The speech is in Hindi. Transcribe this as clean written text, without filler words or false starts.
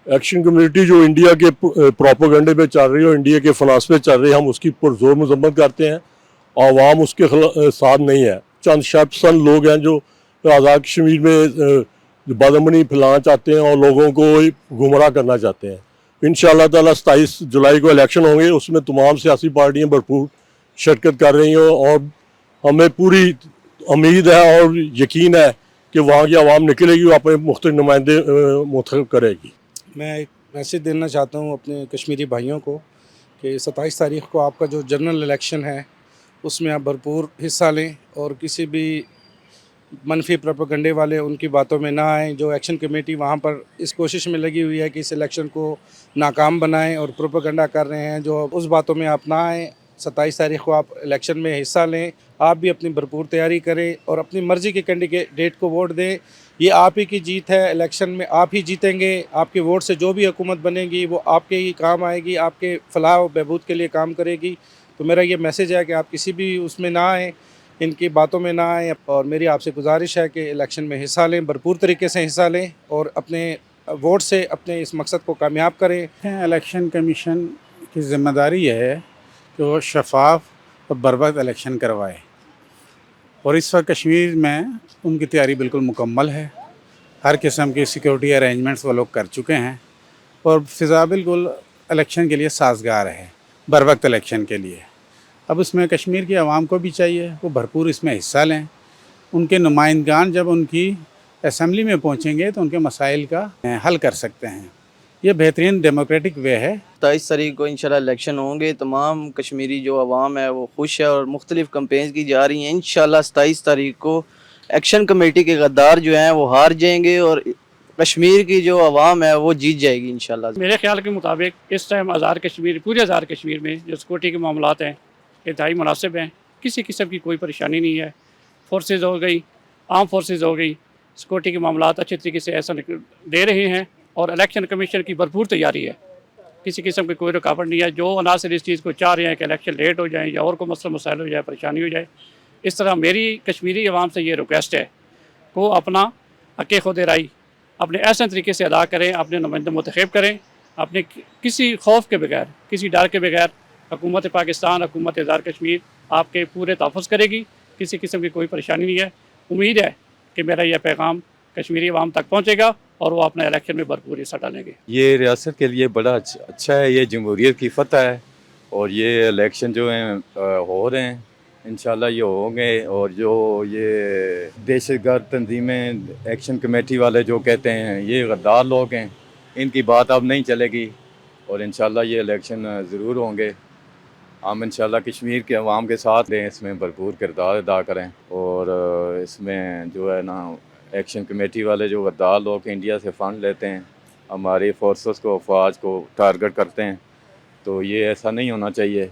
एक्शन कम्युनिटी जो इंडिया के प्रोपेगेंडे पे चल रही है और इंडिया के फनास पे चल रही है, हम उसकी पुरजोर मजम्मत करते हैं। आवाम उसके साथ नहीं है। चंद शख्सन लोग हैं जो आज़ाद कश्मीर में बदअमनी फैलाना चाहते हैं और लोगों को गुमराह करना चाहते हैं। इंशाअल्लाह ताला 27 जुलाई को इलेक्शन होंगे, उसमें तमाम सियासी पार्टियां भरपूर शिरकत कर रही हैं और हमें पूरी उम्मीद है और यकीन है कि वहाँ की आवाम निकलेगी, वो अपने मुख्तलिफ नुमाइंदे मुंतखब करेगी। मैं एक मैसेज देना चाहता हूँ अपने कश्मीरी भाइयों को कि 27 तारीख़ को आपका जो जनरल इलेक्शन है उसमें आप भरपूर हिस्सा लें और किसी भी मनफी प्रोपेगेंडे वाले उनकी बातों में ना आएँ। जो एक्शन कमेटी वहाँ पर इस कोशिश में लगी हुई है कि इस इलेक्शन को नाकाम बनाएं और प्रोपेगेंडा कर रहे हैं, जो उस बातों में आप ना आएँ। 27 तारीख़ को आप इलेक्शन में हिस्सा लें, आप भी अपनी भरपूर तैयारी करें और अपनी मर्ज़ी के कैंडिडेट को वोट दें। ये आप ही की जीत है, इलेक्शन में आप ही जीतेंगे। आपके वोट से जो भी हुकूमत बनेगी वो आपके ही काम आएगी, आपके फलाह और बहबूद के लिए काम करेगी। तो मेरा ये मैसेज है कि आप किसी भी उसमें ना आएँ, इनकी बातों में ना आएँ और मेरी आपसे गुजारिश है कि इलेक्शन में हिस्सा लें, भरपूर तरीके से हिस्सा लें और अपने वोट से अपने इस मकसद को कामयाब करें। इलेक्शन कमीशन की ज़िम्मेदारी है कि वो शफाफ और बर वक्त इलेक्शन करवाए और इस वक्त कश्मीर में उनकी तैयारी बिल्कुल मुकम्मल है। हर किस्म की सिक्योरिटी अरेंजमेंट्स वो लोग कर चुके हैं और फ़िज़ा बिल्कुल इलेक्शन के लिए साजगार है, बर वक्त इलेक्शन के लिए। अब उसमें कश्मीर की आवाम को भी चाहिए वो भरपूर इसमें हिस्सा लें। उनके नुमाइंदगान जब उनकी असम्बली में पहुँचेंगे तो उनके मसाइल का हल कर सकते हैं। ये बेहतरीन डेमोक्रेटिक वे है। 27 तारीख को इंशाल्लाह इलेक्शन होंगे। तमाम कश्मीरी जो आवाम है वो खुश है और मुख्तलिफ कंपेन्स की जा रही हैं। इंशाल्लाह 27 तारीख को एक्शन कमेटी के गद्दार जो हैं वो हार जाएंगे और कश्मीर की जो आवाम है वो जीत जाएगी इंशाल्लाह। मेरे ख्याल के मुताबिक इस टाइम आज़ाद कश्मीर, पूरे आज़ाद कश्मीर में जो सिक्योरिटी के मामलात हैं इंतहाई मुनासिब हैं। किसी किस्म की कोई परेशानी नहीं है। फोर्सेज हो गई, आर्म फोर्सेज हो गई, सिक्योरिटी के मामलात अच्छे तरीके से ऐसा दे रहे हैं और इलेक्शन कमीशन की भरपूर तैयारी है। किसी किस्म की कोई रुकावट नहीं है। जो अनासर इस चीज़ को चाह रहे हैं कि इलेक्शन लेट हो जाए या और कोई मसला मसाइल हो जाए, परेशानी हो जाए, इस तरह मेरी कश्मीरी आवाम से ये रिक्वेस्ट है वो अपना हक़ खुद राई अपने ऐसे तरीके से अदा करें, अपने नुमाइंदे मुंतखब करें, अपने किसी खौफ के बगैर, किसी डर के बगैर। हुकूमत पाकिस्तान, हुकूमत आज़ाद कश्मीर आपके पूरे तहफ़्फ़ुज़ करेगी। किसी किस्म की कोई परेशानी नहीं है। उम्मीद है कि मेरा यह पैगाम कश्मीरी आवाम तक पहुँचेगा और वो अपने इलेक्शन में भरपूर हिस्सा डालेंगे। ये रियासत के लिए बड़ा अच्छा है। ये जमहूरियत की फ़तह है और ये इलेक्शन जो हैं हो रहे हैं, इंशाल्लाह ये होंगे। और जो ये दहशतगर्द तंजीमें, एक्शन कमेटी वाले जो कहते हैं ये गद्दार लोग हैं, इनकी बात अब नहीं चलेगी और इंशाल्लाह ये इलेक्शन ज़रूर होंगे। हम इंशाल्लाह कश्मीर के अवाम के साथ रहें, इसमें भरपूर किरदार अदा करें और इसमें जो है ना एक्शन कमेटी वाले जो गद्दार लोग इंडिया से फ़ंड लेते हैं, हमारी फोर्सेस को, अफवाज को टारगेट करते हैं, तो ये ऐसा नहीं होना चाहिए।